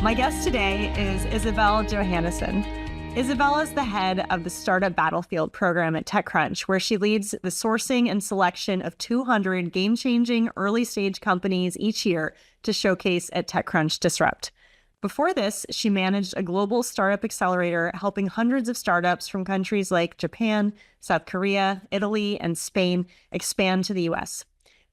My guest today is Isabelle Johannessen. Isabelle is the head of the Startup Battlefield program at TechCrunch, where she leads the sourcing and selection of 200 game-changing early-stage companies each year to showcase at TechCrunch Disrupt. Before this, she managed a global startup accelerator, helping hundreds of startups from countries like Japan, South Korea, Italy, and Spain expand to the US.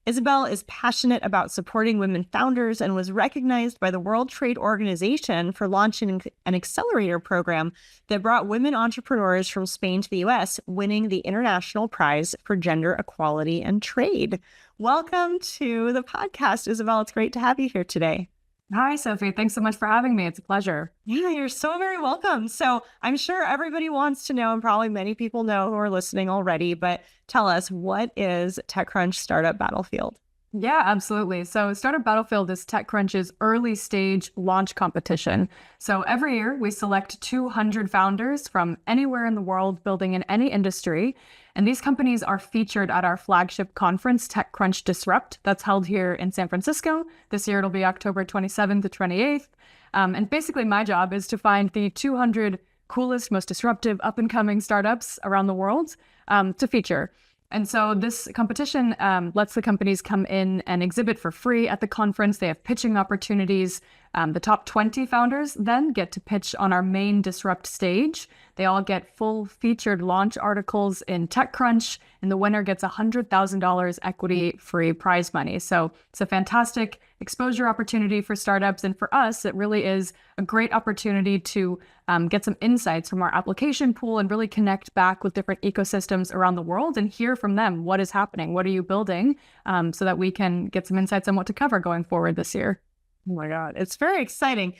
Isabelle is passionate about supporting women founders and was recognized by the World Trade Organization for launching an accelerator program that brought women entrepreneurs from Spain to the US, winning the International Prize for Gender Equality and Trade. Welcome to the podcast, Isabelle. It's great to have you here today. Hi, Sophie. Thanks so much for having me. It's a pleasure. Yeah, you're so very welcome. So I'm sure everybody wants to know, and probably many people know who are listening already, but tell us, what is TechCrunch Startup Battlefield? Yeah, absolutely. So Startup Battlefield is TechCrunch's early stage launch competition. So every year we select 200 founders from anywhere in the world building in any industry. And these companies are featured at our flagship conference, TechCrunch Disrupt, that's held here in San Francisco. This year it'll be October 27th to 28th. And basically my job is to find the 200 coolest, most disruptive, up-and-coming startups around the world to feature. And so this competition lets the companies come in and exhibit for free at the conference. They have pitching opportunities. The top 20 founders then get to pitch on our main Disrupt stage. They all get full featured launch articles in TechCrunch, and the winner gets $100,000 equity-free prize money. So it's a fantastic exposure opportunity for startups. And for us, it really is a great opportunity to get some insights from our application pool and really connect back with different ecosystems around the world and hear from them what is happening, what are you building, so that we can get some insights on what to cover going forward this year. Oh my God, it's very exciting.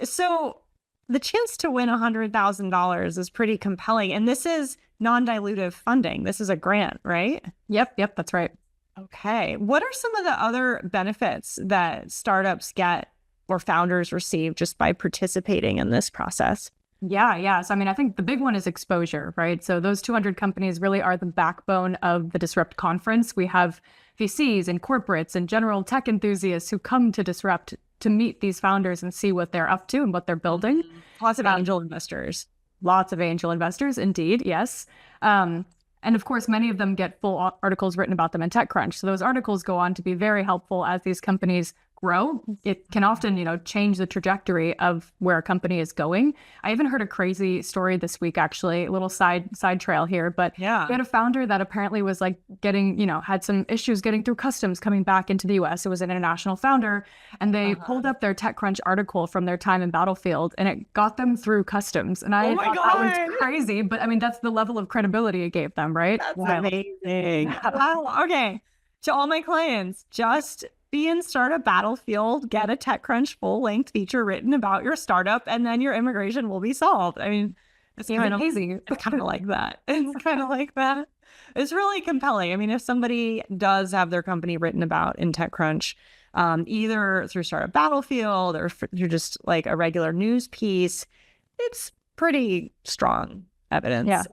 So the chance to win $100,000 is pretty compelling. And this is non-dilutive funding. This is a grant, right? Yep, that's right. Okay. What are some of the other benefits that startups get or founders receive just by participating in this process? Yeah. So, I think the big one is exposure, right? So those 200 companies really are the backbone of the Disrupt conference. We have VCs and corporates and general tech enthusiasts who come to Disrupt to meet these founders and see what they're up to and what they're building. Lots of angel investors. Lots of angel investors, indeed, yes. And of course, many of them get full articles written about them in TechCrunch. So those articles go on to be very helpful as these companies grow. It can often, change the trajectory of where a company is going. I even heard a crazy story this week, actually, a little side trail here, but yeah, we had a founder that apparently was had some issues getting through customs coming back into the US. It was an international founder, and they pulled up their TechCrunch article from their time in Battlefield, and it got them through customs. And I thought that was crazy, but that's the level of credibility it gave them, right? That's amazing. Wow. Okay. To all my clients, just be in Startup Battlefield, get a TechCrunch full-length feature written about your startup, and then your immigration will be solved. It's kind of easy. It's kind of like that. It's kind of like that. It's really compelling. If somebody does have their company written about in TechCrunch, either through Startup Battlefield or through just like a regular news piece, it's pretty strong evidence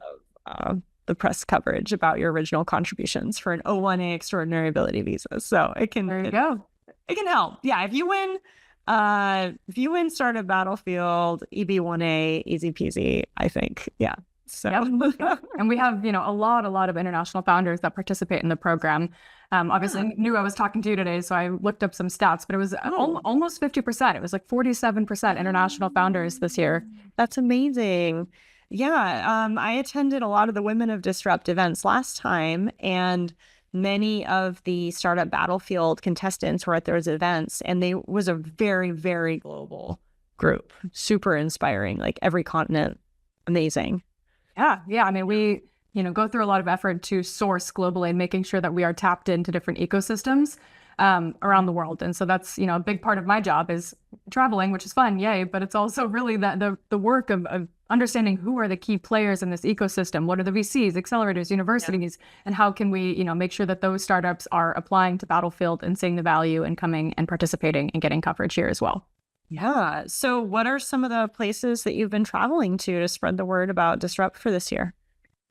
of the press coverage about your original contributions for an O1A extraordinary ability visa. So it can help. Yeah, if you win Startup Battlefield, EB1A, easy peasy, I think. Yeah. So and we have, a lot of international founders that participate in the program. Obviously I knew I was talking to you today, so I looked up some stats, but it was almost 50%. It was like 47% international founders this year. That's amazing. Yeah, I attended a lot of the Women of Disrupt events last time, and many of the Startup Battlefield contestants were at those events, and they was a very, very global group. Super inspiring, like every continent. Amazing. Yeah. We, go through a lot of effort to source globally and making sure that we are tapped into different ecosystems around the world. And so that's, a big part of my job is traveling, which is fun, yay, but it's also really the work of understanding who are the key players in this ecosystem. What are the VCs, accelerators, universities, and how can we, make sure that those startups are applying to Battlefield and seeing the value and coming and participating and getting coverage here as well. Yeah. So what are some of the places that you've been traveling to spread the word about Disrupt for this year?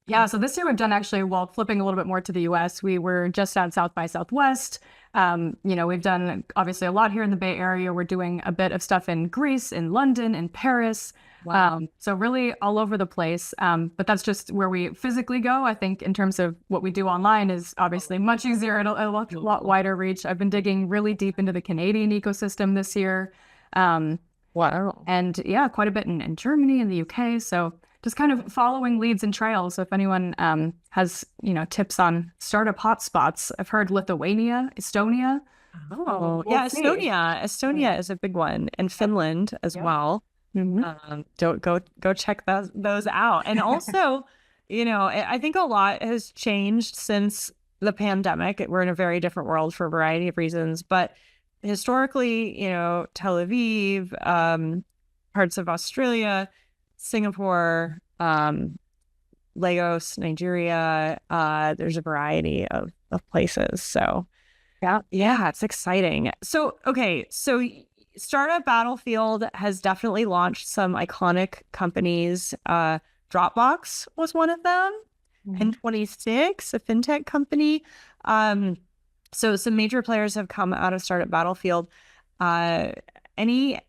Yeah, so this year we've done actually, well, flipping a little bit more to the US, we were just at South by Southwest. We've done obviously a lot here in the Bay Area. We're doing a bit of stuff in Greece, in London, in Paris. Wow. So really all over the place. But that's just where we physically go. I think in terms of what we do online is obviously much easier and a lot wider reach. I've been digging really deep into the Canadian ecosystem this year. Wow. And yeah, quite a bit in Germany and the UK. So just kind of following leads and trails. So if anyone has, tips on startup hotspots, I've heard Lithuania, Estonia. Oh, We'll yeah, see. Estonia is a big one, and Finland as well. Don't go check those out. And also, I think a lot has changed since the pandemic. We're in a very different world for a variety of reasons, but historically, Tel Aviv, parts of Australia, Singapore, Lagos, Nigeria, there's a variety of places. So yeah, it's exciting. So, okay, so Startup Battlefield has definitely launched some iconic companies. Dropbox was one of them. N26, a fintech company. So some major players have come out of Startup Battlefield. Any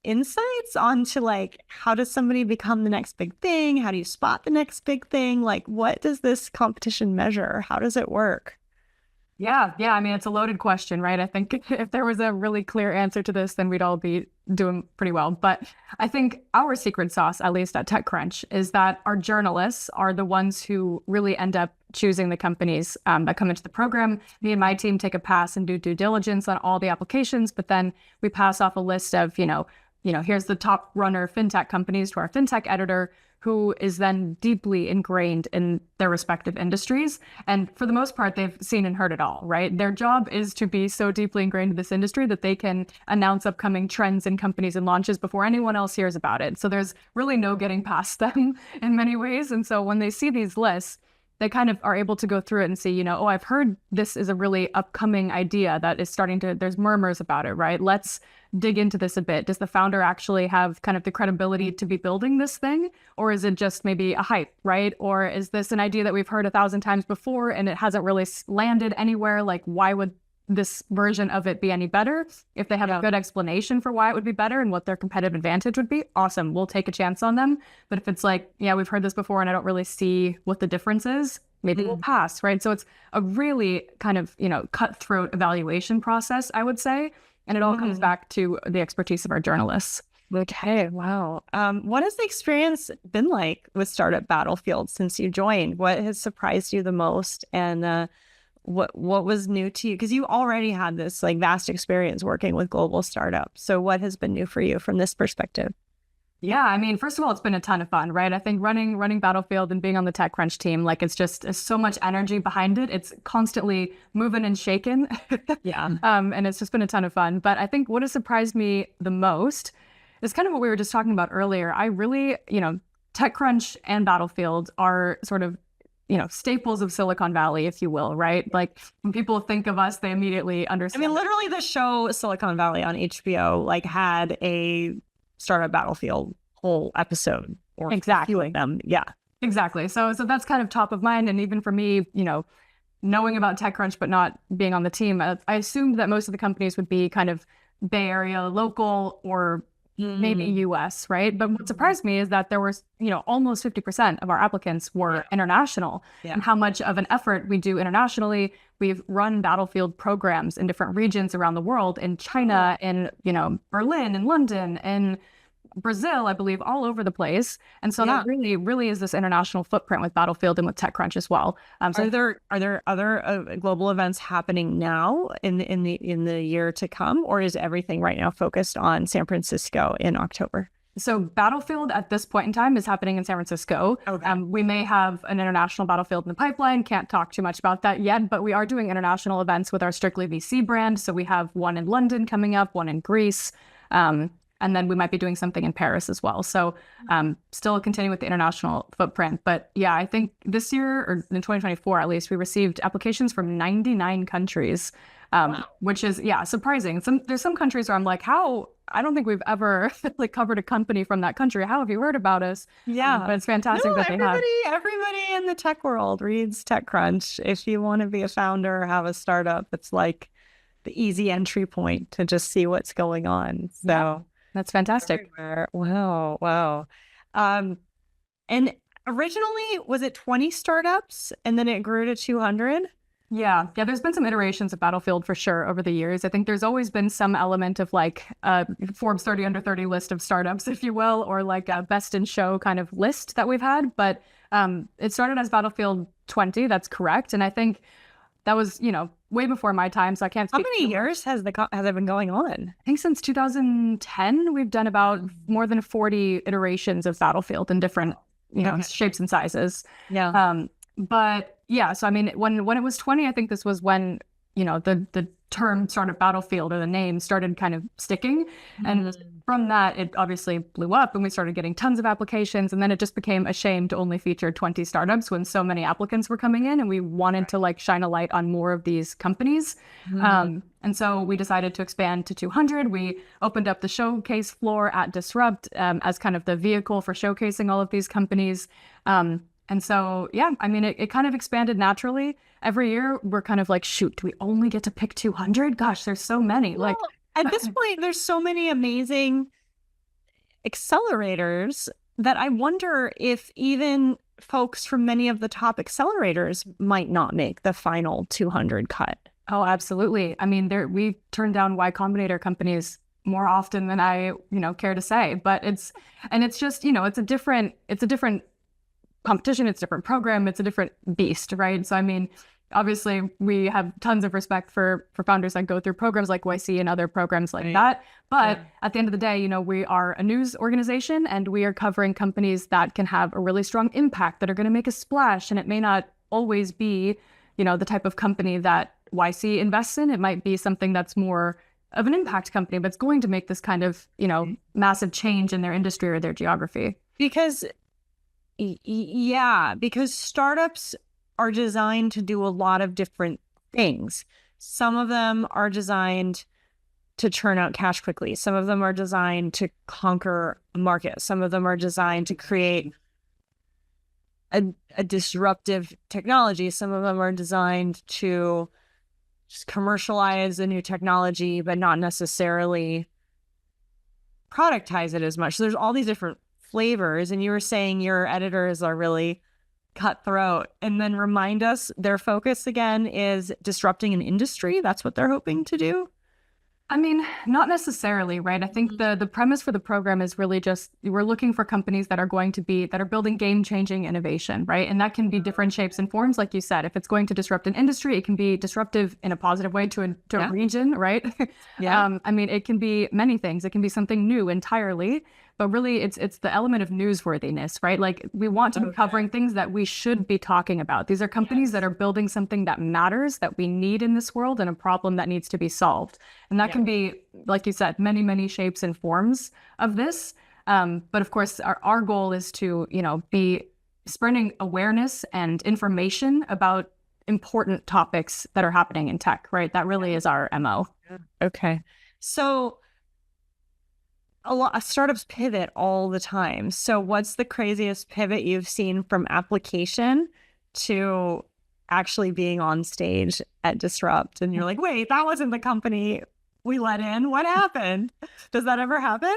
insights onto like, how does somebody become the next big thing? How do you spot the next big thing? Like, what does this competition measure? How does it work? Yeah. I mean, it's a loaded question, right? I think if there was a really clear answer to this, then we'd all be doing pretty well. But I think our secret sauce, at least at TechCrunch, is that our journalists are the ones who really end up choosing the companies that come into the program. Me and my team take a pass and do due diligence on all the applications, but then we pass off a list of, here's the top runner fintech companies to our fintech editor, who is then deeply ingrained in their respective industries. And for the most part, they've seen and heard it all, right? Their job is to be so deeply ingrained in this industry that they can announce upcoming trends in companies and launches before anyone else hears about it. So there's really no getting past them in many ways. And so when they see these lists, they kind of are able to go through it and see, I've heard this is a really upcoming idea that is there's murmurs about it, right? Let's dig into this a bit. Does the founder actually have kind of the credibility to be building this thing? Or is it just maybe a hype, right? Or is this an idea that we've heard 1,000 times before and it hasn't really landed anywhere? Like, why would this version of it be any better? If they have a good explanation for why it would be better and what their competitive advantage would be, awesome, we'll take a chance on them. But if it's like, yeah, we've heard this before and I don't really see what the difference is, maybe we'll pass, right? So it's a really kind of, cutthroat evaluation process, I would say. And it all comes back to the expertise of our journalists. Okay, wow. What has the experience been like with Startup Battlefield since you joined? What has surprised you the most? And what was new to you? Because you already had this like vast experience working with global startups. So what has been new for you from this perspective? Yeah, I mean, first of all, it's been a ton of fun, right? I think running Battlefield and being on the TechCrunch team, like it's so much energy behind it. It's constantly moving and shaking. Yeah. And it's just been a ton of fun. But I think what has surprised me the most is kind of what we were just talking about earlier. I really, TechCrunch and Battlefield are sort of, staples of Silicon Valley, if you will, right? Like when people think of us, they immediately understand. I mean, literally the show Silicon Valley on HBO like had a Startup Battlefield whole episode or exactly a few of them. Yeah. Exactly. So that's kind of top of mind. And even for me, knowing about TechCrunch, but not being on the team, I assumed that most of the companies would be kind of Bay Area local or maybe US, right? But what surprised me is that there was, almost 50% of our applicants were international, and how much of an effort we do internationally. We've run Battlefield programs in different regions around the world, in China, in, Berlin, in London, in Brazil, I believe, all over the place. And so that really, really is this international footprint with Battlefield and with TechCrunch as well. So are there other global events happening now in the year to come, or is everything right now focused on San Francisco in October? So Battlefield at this point in time is happening in San Francisco. Okay. We may have an international Battlefield in the pipeline. Can't talk too much about that yet, but we are doing international events with our Strictly VC brand. So we have one in London coming up, one in Greece. And then we might be doing something in Paris as well. So still continuing with the international footprint. But yeah, I think this year, or in 2024 at least, we received applications from 99 countries, which is, yeah, surprising. There's some countries where I'm like, how? I don't think we've ever like covered a company from that country. How have you heard about us? Yeah. But it's fantastic that they have. Everybody in the tech world reads TechCrunch. If you want to be a founder or have a startup, it's like the easy entry point to just see what's going on. So yeah, that's fantastic. Everywhere. Wow. And originally, was it 20 startups and then it grew to 200? Yeah, there's been some iterations of Battlefield for sure over the years. I think there's always been some element of like a Forbes 30 under 30 list of startups, if you will, or like a best in show kind of list that we've had. But it started as Battlefield 20, that's correct. And I think that was, way before my time, so I can't speak. How many years has it been going on? I think since 2010, we've done about more than 40 iterations of Battlefield in different, shapes and sizes. Yeah. But yeah, so I mean, when it was 20, I think this was when, the term startup Battlefield, or the name, started kind of sticking. And from that, it obviously blew up and we started getting tons of applications. And then it just became a shame to only feature 20 startups when so many applicants were coming in, and we wanted to like shine a light on more of these companies. And so we decided to expand to 200. We opened up the showcase floor at Disrupt as kind of the vehicle for showcasing all of these companies. And so, yeah, I mean, it kind of expanded naturally. Every year, we're kind of like, shoot, do we only get to pick 200? Gosh, there's so many. Well, at this point, there's so many amazing accelerators that I wonder if even folks from many of the top accelerators might not make the final 200 cut. Oh, absolutely. I mean, we've turned down Y Combinator companies more often than I, care to say. But it's just, it's a different competition, it's a different program, it's a different beast, right? So I mean, obviously we have tons of respect for founders that go through programs like YC and other programs like that. But at the end of the day, we are a news organization and we are covering companies that can have a really strong impact, that are going to make a splash. And it may not always be, the type of company that YC invests in. It might be something that's more of an impact company, but it's going to make this kind of, massive change in their industry or their geography. Because startups are designed to do a lot of different things. Some of them are designed to churn out cash quickly. Some of them are designed to conquer a market. Some of them are designed to create a disruptive technology. Some of them are designed to just commercialize a new technology, but not necessarily productize it as much. So there's all these different flavors. And you were saying your editors are really cutthroat. And then remind us, their focus again is disrupting an industry. That's what they're hoping to do. I mean, not necessarily, right? I think the premise for the program is really just, we're looking for companies that are building game-changing innovation, right? And that can be different shapes and forms, like you said. If it's going to disrupt an industry, it can be disruptive in a positive way to a region, right? I mean, it can be many things. It can be something new entirely, but really it's the element of newsworthiness, right? Like we want to be covering things that we should be talking about. These are companies that are building something that matters, that we need in this world, and a problem that needs to be solved. And that can be, like you said, many, many shapes and forms of this. But of course, our goal is to, be spreading awareness and information about important topics that are happening in tech, right? That really is our MO. Okay. So a lot of startups pivot all the time. So what's the craziest pivot you've seen from application to actually being on stage at Disrupt? And you're like, wait, that wasn't the company we let in. What happened? Does that ever happen?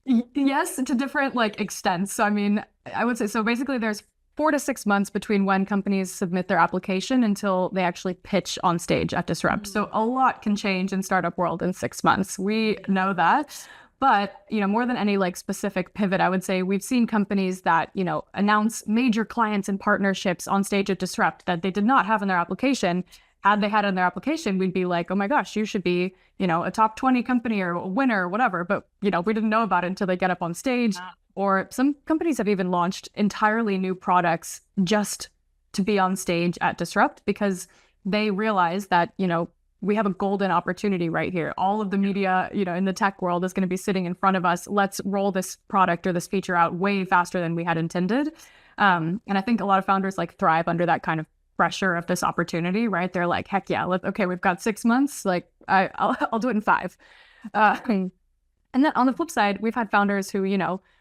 Yes, to different extents. So I mean, I would say, so basically there's 4 to 6 months between when companies submit their application until they actually pitch on stage at Disrupt. So a lot can change in startup world in 6 months. We know that. But, more than any specific pivot, I would say we've seen companies that, announce major clients and partnerships on stage at Disrupt that they did not have in their application. Had they had it in their application, we'd be like, oh my gosh, you should be, a top 20 company or a winner or whatever. But, we didn't know about it until they get up on stage. Or some companies have even launched entirely new products just to be on stage at Disrupt because they realize that, we have a golden opportunity right here. All of the media, in the tech world is going to be sitting in front of us. Let's roll this product or this feature out way faster than we had intended. And I think a lot of founders like thrive under that kind of pressure of this opportunity, right? They're like, heck yeah, okay, we've got 6 months. Like I'll do it in 5. And then on the flip side, we've had founders who,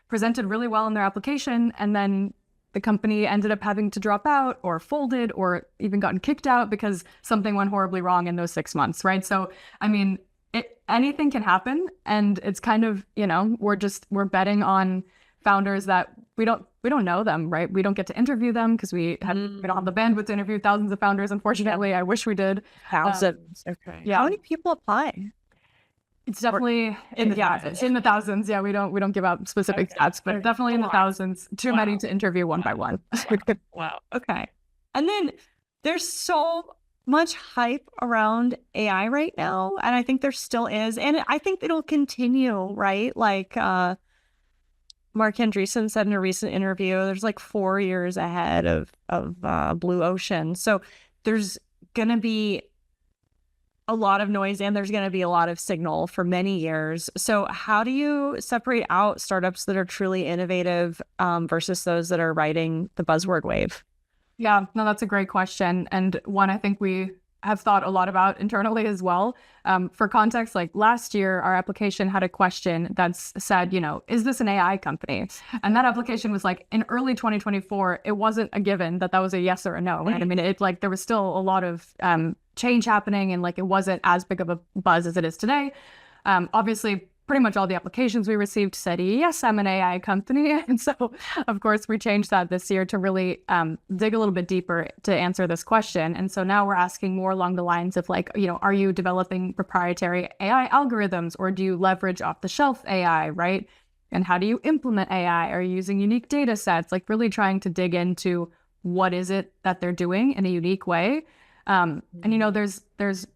presented really well in their application, and then the company ended up having to drop out or folded or even gotten kicked out because something went horribly wrong in those 6 months, right? So, I mean, anything can happen, and it's kind of, we're betting on founders that we don't know them, right? We don't get to interview them because we don't have the bandwidth to interview thousands of founders. Unfortunately, I wish we did. Thousands. Okay. Yeah. How many people apply? It's definitely in the thousands. Yeah, we don't give out specific stats, but definitely in the thousands. Too many to interview one by one. Wow. Okay. And then there's so much hype around AI right now, and I think there still is, and I think it'll continue, right? Like Mark Andreessen said in a recent interview, there's like 4 years ahead of Blue Ocean. So there's gonna be a lot of noise and there's going to be a lot of signal for many years. So how do you separate out startups that are truly innovative versus those that are riding the buzzword wave? Yeah, no, that's a great question. And one I think we have thought a lot about internally as well. For context, like last year, our application had a question that said, is this an AI company? And that application was like in early 2024, it wasn't a given that was a yes or a no, right? I mean, there was still a lot of change happening, and like it wasn't as big of a buzz as it is today. Obviously, pretty much all the applications we received said, yes, I'm an AI company. And so, of course, we changed that this year to really dig a little bit deeper to answer this question. And so now we're asking more along the lines of like, are you developing proprietary AI algorithms, or do you leverage off-the-shelf AI, right? And how do you implement AI? Are you using unique data sets? Like really trying to dig into what is it that they're doing in a unique way. And there's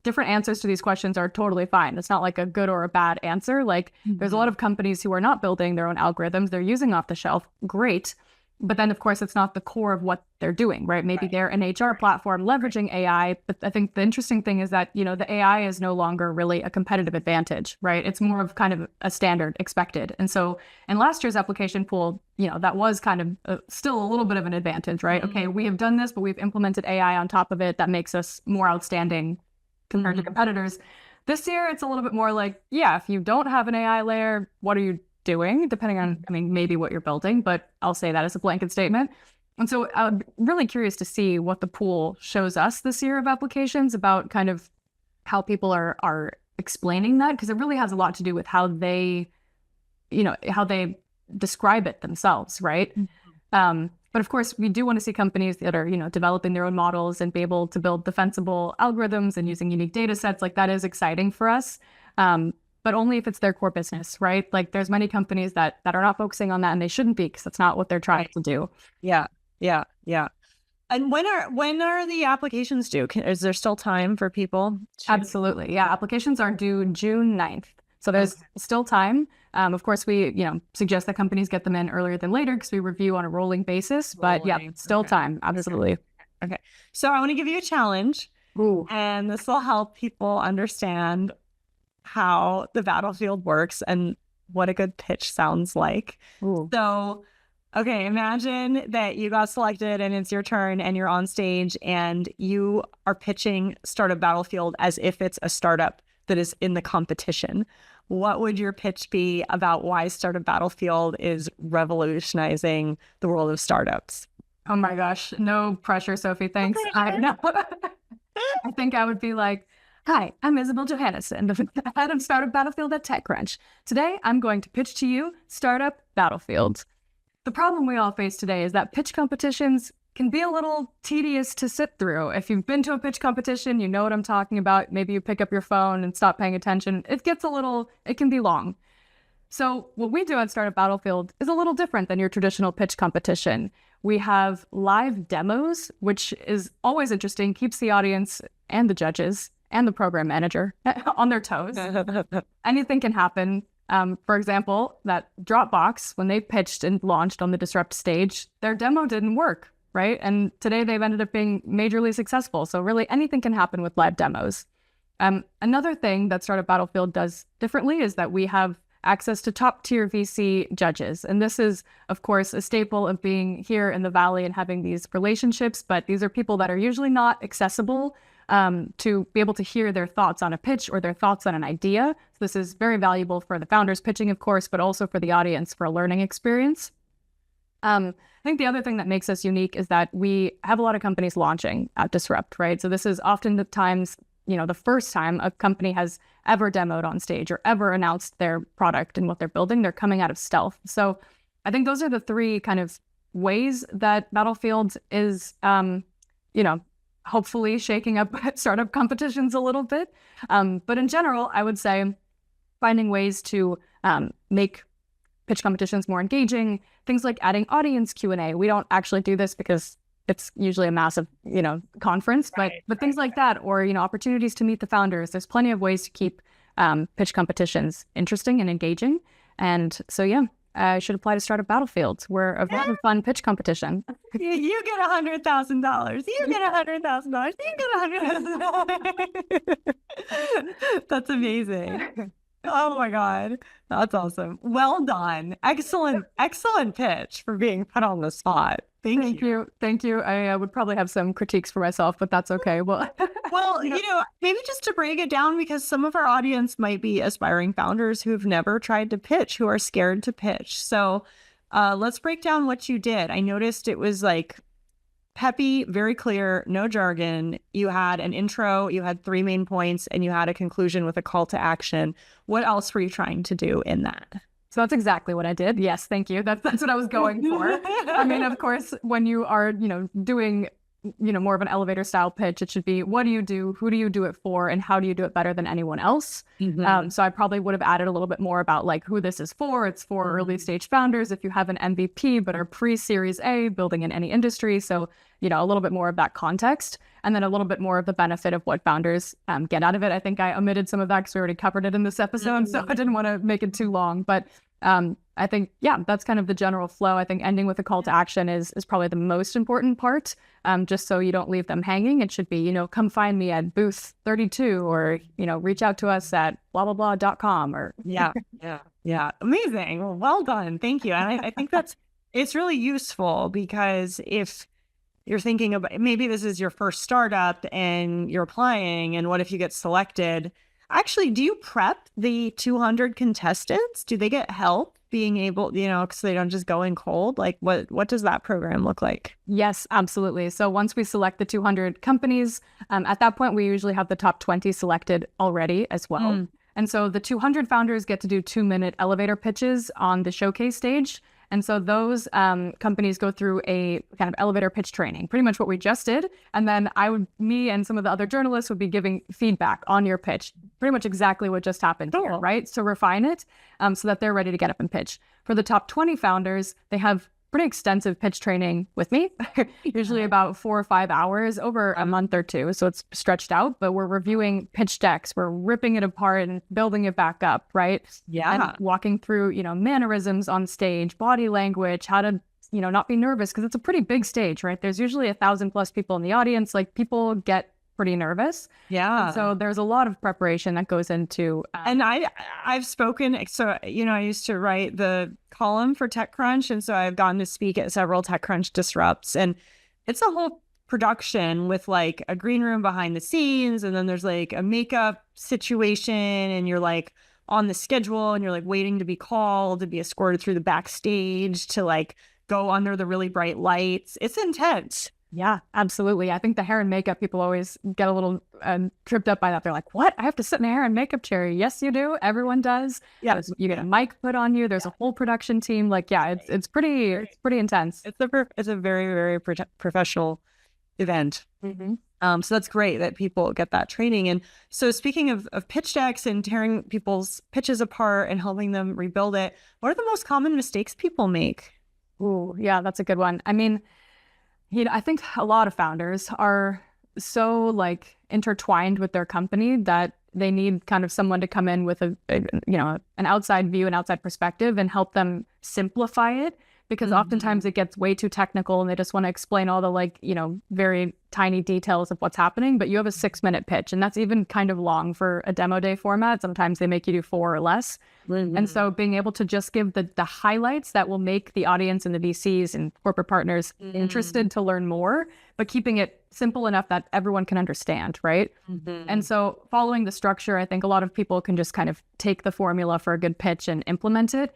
different answers to these questions are totally fine. It's not like a good or a bad answer. Like there's a lot of companies who are not building their own algorithms. They're using off the shelf. Great. But then, of course, it's not the core of what they're doing, right? Maybe they're an HR platform leveraging AI. But I think the interesting thing is that, the AI is no longer really a competitive advantage, right? It's more of kind of a standard expected. And so in last year's application pool, that was kind of still a little bit of an advantage, right? Okay, we have done this, but we've implemented AI on top of it. That makes us more outstanding compared to competitors. This year, it's a little bit more like, yeah, if you don't have an AI layer, what are you doing, depending on, maybe what you're building, but I'll say that as a blanket statement. And so I'm really curious to see what the pool shows us this year of applications about kind of how people are explaining that, because it really has a lot to do with how they describe it themselves, right? But of course, we do want to see companies that are, developing their own models and be able to build defensible algorithms and using unique data sets. Like that is exciting for us. But only if it's their core business, right? Like there's many companies that are not focusing on that, and they shouldn't be, because that's not what they're trying to do. Yeah. And when are the applications due? Is there still time for people? Absolutely. Yeah. Applications are due June 9th. So there's still time. Of course, we suggest that companies get them in earlier than later because we review on a rolling basis. But yeah, still time. Absolutely. Okay. So I want to give you a challenge. Ooh. And this will help people understand how the battlefield works and what a good pitch sounds like. Ooh. So, okay, imagine that you got selected and it's your turn and you're on stage and you are pitching Startup Battlefield as if it's a startup that is in the competition. What would your pitch be about why Startup Battlefield is revolutionizing the world of startups? Oh my gosh, no pressure, Sophie. Thanks. I know. I think I would be like, hi, I'm Isabelle Johannessen, the head of Startup Battlefield at TechCrunch. Today, I'm going to pitch to you Startup Battlefield. The problem we all face today is that pitch competitions can be a little tedious to sit through. If you've been to a pitch competition, you know what I'm talking about. Maybe you pick up your phone and stop paying attention. It can be long. So what we do at Startup Battlefield is a little different than your traditional pitch competition. We have live demos, which is always interesting, keeps the audience and the judges and the program manager on their toes. Anything can happen. For example, that Dropbox, when they pitched and launched on the Disrupt stage, their demo didn't work, right? And today they've ended up being majorly successful. So really anything can happen with live demos. Another thing that Startup Battlefield does differently is that we have access to top tier VC judges. And this is, of course, a staple of being here in the Valley and having these relationships. But these are people that are usually not accessible to be able to hear their thoughts on a pitch or their thoughts on an idea. So this is very valuable for the founders pitching, of course, but also for the audience for a learning experience. I think the other thing that makes us unique is that we have a lot of companies launching at Disrupt, right? So this is often the times, the first time a company has ever demoed on stage or ever announced their product and what they're building. They're coming out of stealth. So I think those are the three kind of ways that Battlefield is, hopefully shaking up startup competitions a little bit. But in general, I would say finding ways to make pitch competitions more engaging, things like adding audience Q&A. We don't actually do this because it's usually a massive, conference, but things like that, or, opportunities to meet the founders. There's plenty of ways to keep pitch competitions interesting and engaging. And so, yeah, I should apply to Startup Battlefield. We're a very fun pitch competition. You get $100,000. You get $100,000. You get $100,000. That's amazing. Oh my God. That's awesome. Well done. Excellent pitch for being put on the spot. Thank you. Thank you. I would probably have some critiques for myself, but that's okay. Well, maybe just to break it down, because some of our audience might be aspiring founders who've never tried to pitch, who are scared to pitch. So let's break down what you did. I noticed it was like peppy, very clear, no jargon. You had an intro, you had 3 main points, and you had a conclusion with a call to action. What else were you trying to do in that? So that's exactly what I did. Yes, thank you. That's what I was going for. I mean, of course, when you are, doing, more of an elevator style pitch, it should be, what do you do? Who do you do it for? And how do you do it better than anyone else? Mm-hmm. So I probably would have added a little bit more about like who this is for. It's for early stage founders. If you have an MVP, but are pre-series A, building in any industry. So, a little bit more of that context, and then a little bit more of the benefit of what founders get out of it. I think I omitted some of that because we already covered it in this episode. So I didn't want to make it too long, but I think, that's kind of the general flow. I think ending with a call to action is probably the most important part, just so you don't leave them hanging. It should be, come find me at booth 32, or, reach out to us at blah, blah, blah.com or. Yeah. Amazing. Well done. Thank you. And I think it's really useful, because if you're thinking about, maybe this is your first startup and you're applying, and what if you get selected? Actually, do you prep the 200 contestants? Do they get help being able, so they don't just go in cold? Like what does that program look like? Yes, absolutely. So once we select the 200 companies, at that point, we usually have the top 20 selected already as well. And so the 200 founders get to do 2-minute elevator pitches on the showcase stage. And so those companies go through a kind of elevator pitch training, pretty much what we just did. And then me and some of the other journalists would be giving feedback on your pitch, pretty much exactly what just happened here, right? So refine it so that they're ready to get up and pitch. For the top 20 founders, they have pretty extensive pitch training with me, usually about 4 or 5 hours over a month or two. So it's stretched out, but we're reviewing pitch decks. We're ripping it apart and building it back up, right? Yeah. And walking through, mannerisms on stage, body language, how to, not be nervous, because it's a pretty big stage, right? There's usually 1,000+ people in the audience. Like, people get pretty nervous. Yeah. And so there's a lot of preparation that goes into. And I've spoken. So, I used to write the column for TechCrunch. And so I've gotten to speak at several TechCrunch Disrupts. And it's a whole production with like a green room behind the scenes. And then there's like a makeup situation. And you're like on the schedule, and you're like waiting to be called, to be escorted through the backstage, to like go under the really bright lights. It's intense. Yeah, absolutely. I think the hair and makeup, people always get a little tripped up by that. They're like, what? I have to sit in a hair and makeup chair. Yes, you do. Everyone does. Yeah. You get a mic put on you. There's a whole production team. Like, it's pretty intense. It's a very, very professional event. Mm-hmm. So that's great that people get that training. And so speaking of pitch decks and tearing people's pitches apart and helping them rebuild it, what are the most common mistakes people make? Ooh, yeah, that's a good one. I mean, I think a lot of founders are so like intertwined with their company that they need kind of someone to come in with an outside view, an outside perspective, and help them simplify it. because oftentimes it gets way too technical and they just want to explain all the very tiny details of what's happening. But you have a 6-minute pitch, and that's even kind of long for a demo day format. Sometimes they make you do 4 or less. And so being able to just give the highlights that will make the audience and the VCs and corporate partners interested to learn more, but keeping it simple enough that everyone can understand, right? And so following the structure, I think a lot of people can just kind of take the formula for a good pitch and implement it.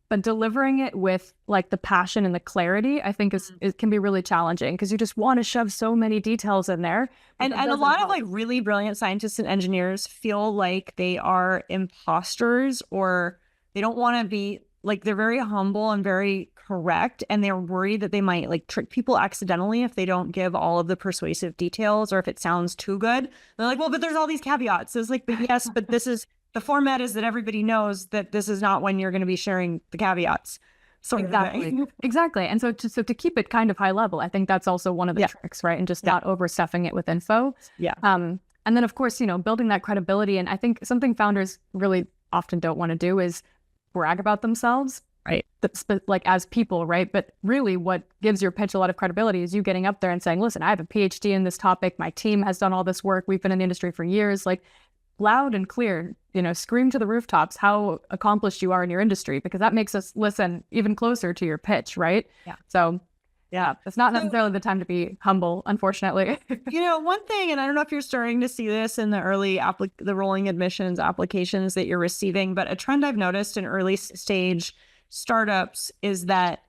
But delivering it with like the passion and the clarity, I think it can be really challenging because you just want to shove so many details in there. And a lot of like really brilliant scientists and engineers feel like they are imposters, or they don't want to be like, they're very humble and very correct, and they're worried that they might like trick people accidentally if they don't give all of the persuasive details, or if it sounds too good. They're like, well, but there's all these caveats. So it's like, but yes, but this is the format, is that everybody knows that this is not when you're going to be sharing the caveats. So Exactly. And so to keep it kind of high level, I think that's also one of the tricks, right? And just not overstuffing it with info. And then of course, building that credibility. And I think something founders really often don't want to do is brag about themselves, right? Like as people, right? But really what gives your pitch a lot of credibility is you getting up there and saying, listen, I have a PhD in this topic. My team has done all this work. We've been in the industry for years. Like, loud and clear, scream to the rooftops how accomplished you are in your industry, because that makes us listen even closer to your pitch, right? So it's not necessarily the time to be humble, unfortunately. One thing, and I don't know if you're starting to see this in the early the rolling admissions applications that you're receiving, but a trend I've noticed in early stage startups is that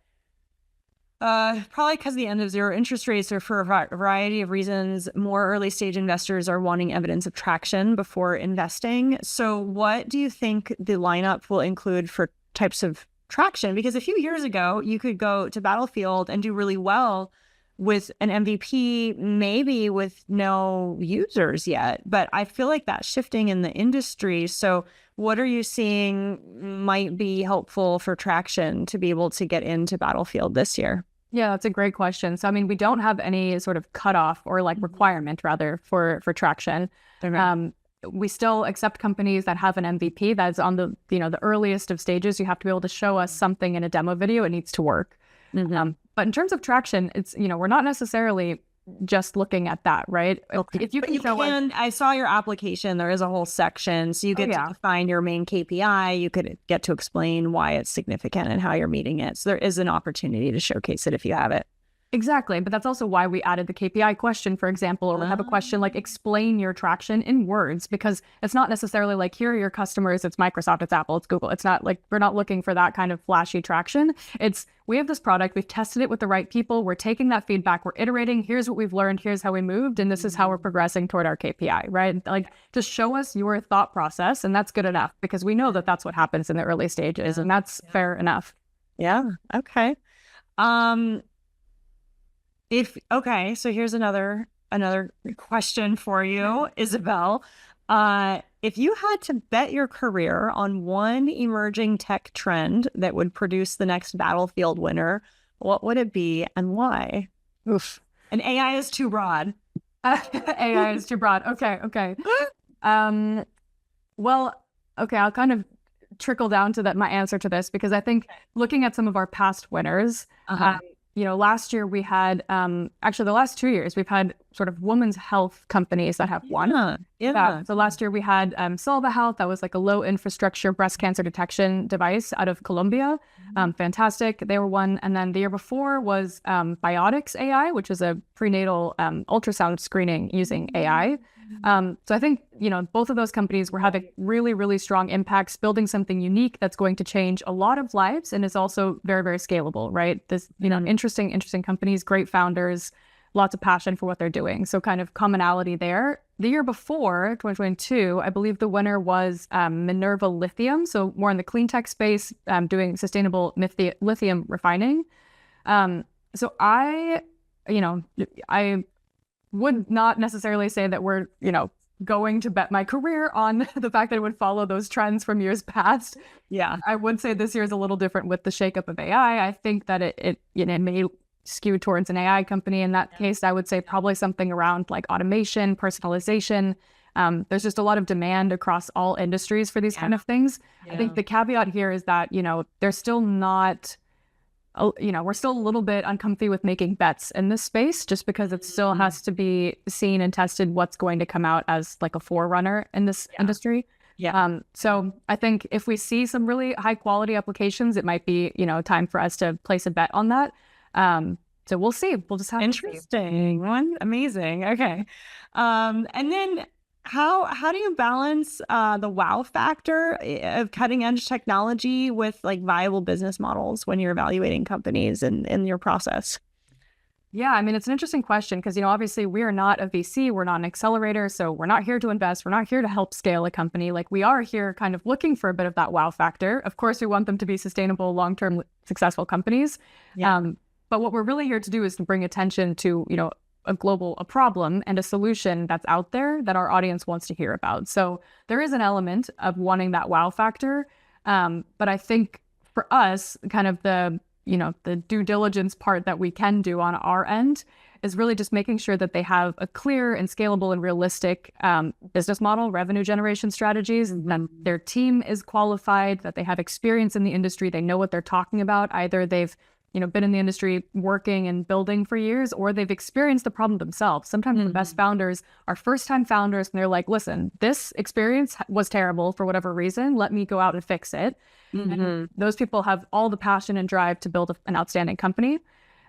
probably because the end of zero interest rates, or for a variety of reasons, more early stage investors are wanting evidence of traction before investing. So what do you think the lineup will include for types of traction? Because a few years ago, you could go to Battlefield and do really well with an MVP, maybe with no users yet. But I feel like that's shifting in the industry. So what are you seeing might be helpful for traction to be able to get into Battlefield this year? Yeah, that's a great question. So, I mean, we don't have any sort of cutoff or like requirement rather for traction. We still accept companies that have an MVP that's on the earliest of stages. You have to be able to show us something in a demo video. It needs to work. But in terms of traction, it's, we're not necessarily just looking at that, right? Okay. If you can, I saw your application. There is a whole section, so you get to define your main KPI. You could get to explain why it's significant and how you're meeting it. So there is an opportunity to showcase it if you have it. Exactly. But that's also why we added the KPI question, for example, or we have a question like explain your traction in words, because it's not necessarily like, here are your customers. It's Microsoft, it's Apple, it's Google. It's not like, we're not looking for that kind of flashy traction. It's, we have this product, we've tested it with the right people. We're taking that feedback, we're iterating. Here's what we've learned. Here's how we moved. And this is how we're progressing toward our KPI, right? Like, just show us your thought process. And that's good enough, because we know that that's what happens in the early stages. And that's fair enough. Yeah. Okay. So here's another question for you, Isabelle. If you had to bet your career on one emerging tech trend that would produce the next Battlefield winner, what would it be and why? Oof. And AI is too broad. AI is too broad. Okay. Well, okay, I'll kind of trickle down to my answer to this, because I think looking at some of our past winners, last year we had, actually the last 2 years, we've had sort of women's health companies that have won. So last year we had Solva Health, that was like a low infrastructure breast cancer detection device out of Colombia. Fantastic. They were one. And then the year before was Biotics AI, which is a prenatal ultrasound screening using AI. So I think, both of those companies were having really, really strong impacts, building something unique that's going to change a lot of lives and is also very, very scalable, right? This, interesting companies, great founders, lots of passion for what they're doing. So kind of commonality there. The year before, 2022, I believe the winner was Minerva Lithium. So more in the clean tech space, doing sustainable lithium refining. So I would not necessarily say that we're, going to bet my career on the fact that it would follow those trends from years past. Yeah. I would say this year is a little different with the shakeup of AI. I think that it may skew towards an AI company. In that case, I would say probably something around like automation, personalization. There's just a lot of demand across all industries for these kind of things. I think the caveat here is that, they're still not we're still a little bit uncomfy with making bets in this space just because it still has to be seen and tested what's going to come out as like a forerunner in this industry. Yeah. So I think if we see some really high quality applications, it might be, time for us to place a bet on that. So we'll see. We'll just have Interesting one. Amazing. Okay. And then how do you balance the wow factor of cutting edge technology with like viable business models when you're evaluating companies and in your process? Yeah, I mean, it's an interesting question because, obviously we are not a VC, we're not an accelerator, so we're not here to invest, we're not here to help scale a company. Like we are here kind of looking for a bit of that wow factor. Of course, we want them to be sustainable, long-term, successful companies. Yeah. But what we're really here to do is to bring attention to, a problem and a solution that's out there that our audience wants to hear about. So there is an element of wanting that wow factor. But I think for us, kind of the due diligence part that we can do on our end is really just making sure that they have a clear and scalable and realistic business model, revenue generation strategies, and that their team is qualified, that they have experience in the industry, they know what they're talking about. Either they've been in the industry working and building for years, or they've experienced the problem themselves. Sometimes the best founders are first-time founders, and they're like, listen, this experience was terrible for whatever reason. Let me go out and fix it. And those people have all the passion and drive to build an outstanding company.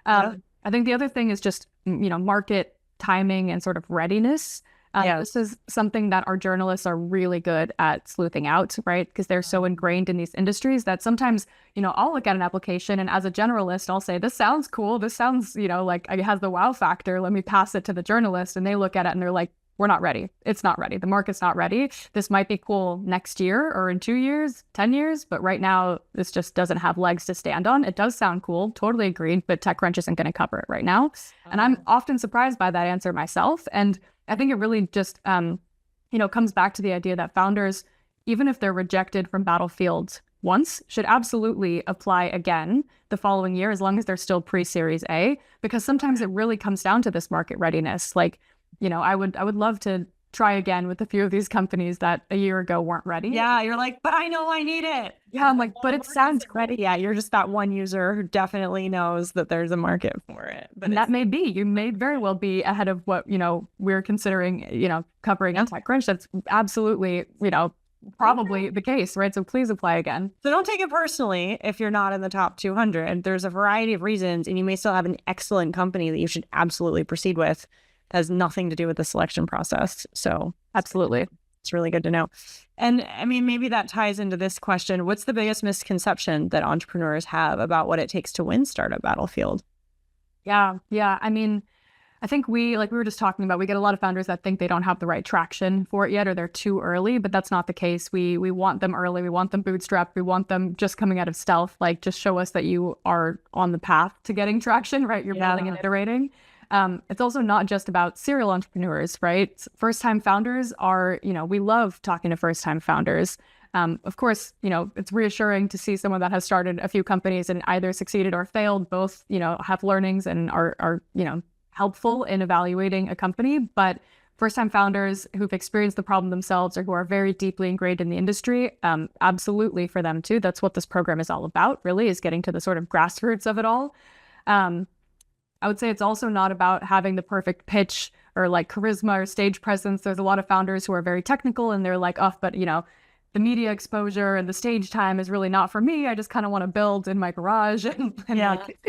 I think the other thing is just, market timing and sort of readiness. This is something that our journalists are really good at sleuthing out, right? Because they're so ingrained in these industries that sometimes, I'll look at an application and as a generalist, I'll say, this sounds cool. This sounds, like it has the wow factor. Let me pass it to the journalist. And they look at it and they're like, we're not ready. It's not ready. The market's not ready. This might be cool next year or in 2 years, 10 years, but right now this just doesn't have legs to stand on. It does sound cool. Totally agreed, but TechCrunch isn't going to cover it right now. And I'm often surprised by that answer myself. And I think it really just, comes back to the idea that founders, even if they're rejected from Battlefield once, should absolutely apply again the following year, as long as they're still pre-Series A, because sometimes it really comes down to this market readiness. Like, I would love to try again with a few of these companies that a year ago weren't ready. Yeah, you're like, but I know I need it. Yeah, I'm like, but it sounds ready. Yeah, you're just that one user who definitely knows that there's a market for it. But that may be, you may very well be ahead of what, we're considering, covering on TechCrunch. That's absolutely, probably the case, right? So please apply again. So don't take it personally if you're not in the top 200. There's a variety of reasons, and you may still have an excellent company that you should absolutely proceed with. Has nothing to do with the selection process. So absolutely. It's really good to know. And I mean, maybe that ties into this question. What's the biggest misconception that entrepreneurs have about what it takes to win Startup Battlefield? Yeah. I mean, I think we were just talking about, we get a lot of founders that think they don't have the right traction for it yet, or they're too early, but that's not the case. We want them early. We want them bootstrapped. We want them just coming out of stealth. Like, just show us that you are on the path to getting traction, right? You're building and iterating. It's also not just about serial entrepreneurs, right? First-time founders are, we love talking to first-time founders. Of course, it's reassuring to see someone that has started a few companies and either succeeded or failed, both, have learnings and are helpful in evaluating a company. But first-time founders who've experienced the problem themselves or who are very deeply ingrained in the industry, absolutely for them too. That's what this program is all about, really, is getting to the sort of grassroots of it all. I would say it's also not about having the perfect pitch or like charisma or stage presence. There's a lot of founders who are very technical and they're like, oh, but the media exposure and the stage time is really not for me. I just kind of want to build in my garage and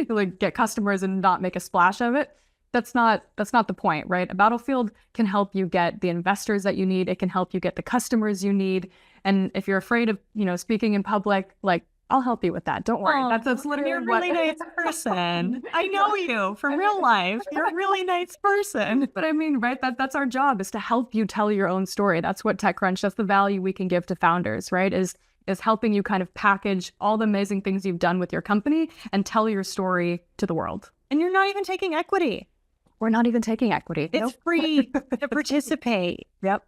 like get customers and not make a splash of it. That's not the point, right? A Battlefield can help you get the investors that you need. It can help you get the customers you need. And if you're afraid of, speaking in public, like, I'll help you with that. Don't worry. That's literally you're a really nice person. I know you from real life. You're a really nice person. But I mean, right, that's our job, is to help you tell your own story. That's what TechCrunch, that's the value we can give to founders, right? Is helping you kind of package all the amazing things you've done with your company and tell your story to the world. And you're not even taking equity. We're not even taking equity. It's free to participate. Yep.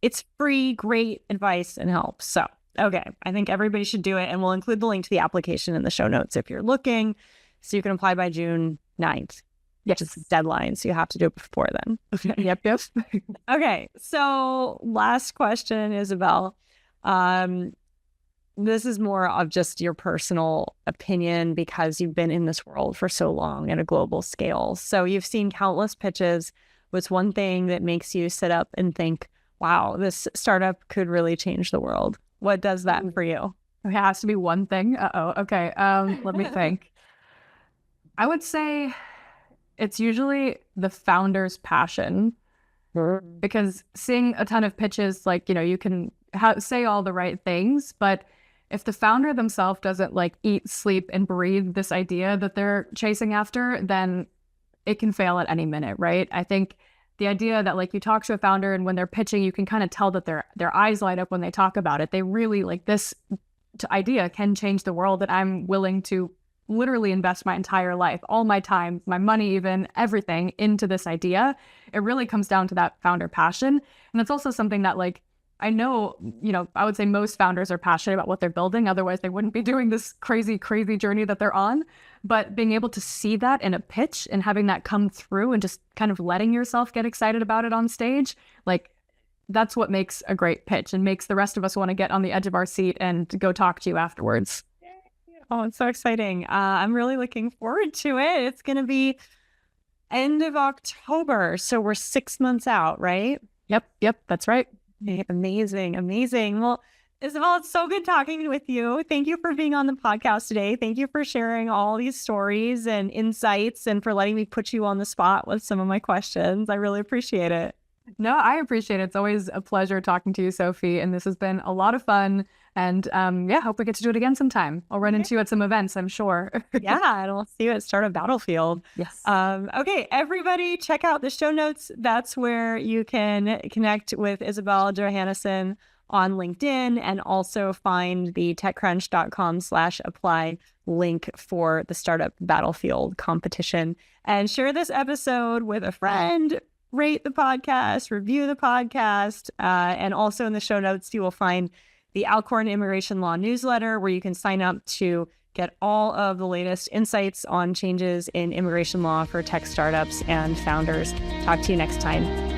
It's free, great advice and help. So, okay, I think everybody should do it. And we'll include the link to the application in the show notes if you're looking. So you can apply by June 9th. Yes. Which is the deadline. So you have to do it before then. Okay. Yep. Okay. So last question, Isabelle. this is more of just your personal opinion because you've been in this world for so long at a global scale. So you've seen countless pitches. What's one thing that makes you sit up and think, wow, this startup could really change the world? What does that for you? It has to be one thing. Okay. Let me think. I would say it's usually the founder's passion, because seeing a ton of pitches, like, you can say all the right things, but if the founder themselves doesn't like eat, sleep, and breathe this idea that they're chasing after, then it can fail at any minute, right? I think the idea that like you talk to a founder and when they're pitching, you can kind of tell that their eyes light up when they talk about it. They really like this idea can change the world, that I'm willing to literally invest my entire life, all my time, my money, even everything into this idea. It really comes down to that founder passion. And it's also something that like, I know, I would say most founders are passionate about what they're building. Otherwise, they wouldn't be doing this crazy, crazy journey that they're on. But being able to see that in a pitch and having that come through and just kind of letting yourself get excited about it on stage, like that's what makes a great pitch and makes the rest of us want to get on the edge of our seat and go talk to you afterwards. Oh, it's so exciting. I'm really looking forward to it. It's going to be end of October. So we're 6 months out, right? Yep, that's right. Amazing. Well, Isabelle, it's so good talking with you. Thank you for being on the podcast today. Thank you for sharing all these stories and insights and for letting me put you on the spot with some of my questions. I really appreciate it. No, I appreciate it. It's always a pleasure talking to you, Sophie. And this has been a lot of fun. And hope we get to do it again sometime. I'll run into you at some events, I'm sure. Yeah, and we'll see you at Startup Battlefield. Yes. Okay, everybody, check out the show notes. That's where you can connect with Isabelle Johannessen on LinkedIn and also find the techcrunch.com/apply link for the Startup Battlefield competition. And share this episode with a friend. Rate the podcast, review the podcast, and also in the show notes, you will find the Alcorn Immigration Law newsletter where you can sign up to get all of the latest insights on changes in immigration law for tech startups and founders. Talk to you next time.